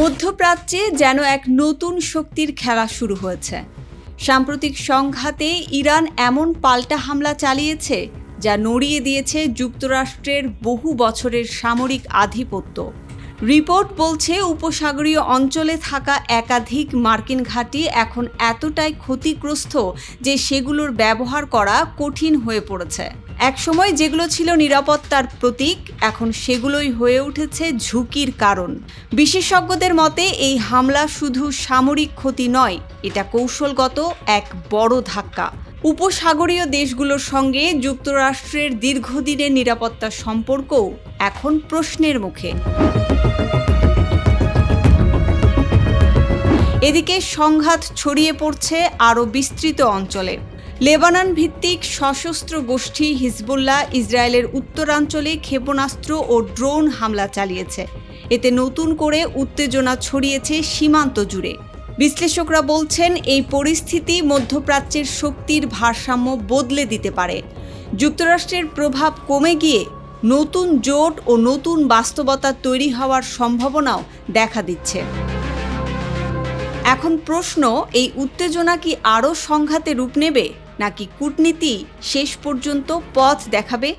মধ্যপ্রাচ্যে যেন এক নতুন শক্তির খেলা শুরু হয়েছে। সাম্প্রতিক সংঘাতে ইরান এমন পাল্টা হামলা চালিয়েছে যা নড়িয়ে দিয়েছে যুক্তরাষ্ট্রের বহু বছরের সামরিক আধিপত্য। রিপোর্ট বলছে উপসাগরীয় অঞ্চলে থাকা একাধিক মার্কিন ঘাঁটি এখন এতটাই ক্ষতিগ্রস্ত যে সেগুলোর ব্যবহার করা কঠিন হয়ে পড়েছে। একসময় যেগুলো ছিল নিরাপত্তার প্রতীক, এখন সেগুলোই হয়ে উঠেছে ঝুঁকির কারণ। বিশেষজ্ঞদের মতে এই হামলা শুধু সামরিক ক্ষতি নয়, এটা কৌশলগত এক বড় ধাক্কা। উপসাগরীয় দেশগুলোর সঙ্গে যুক্তরাষ্ট্রের দীর্ঘদিনের নিরাপত্তা সম্পর্কও এখন প্রশ্নের মুখে। এদিকে সংঘাত ছড়িয়ে পড়ছে আরও বিস্তৃত অঞ্চলে। লেবানন ভিত্তিক সশস্ত্র গোষ্ঠী হিজবুল্লাহ ইসরায়েলের উত্তরাঞ্চলে ক্ষেপণাস্ত্র ও ড্রোন হামলা চালিয়েছে। এতে নতুন করে উত্তেজনা ছড়িয়েছে সীমান্ত জুড়ে। বিশ্লেষকরা বলছেন এই পরিস্থিতি মধ্যপ্রাচ্যের শক্তির ভারসাম্য বদলে দিতে পারে। যুক্তরাষ্ট্রের প্রভাব কমে গিয়ে নতুন জোট ও নতুন বাস্তবতা তৈরি হওয়ার সম্ভাবনাও দেখা দিচ্ছে। এখন প্রশ্ন, এই উত্তেজনা কি আরও সংঘাতে রূপ নেবে, নাকি কূটনীতি শেষ পর্যন্ত পথ দেখাবে?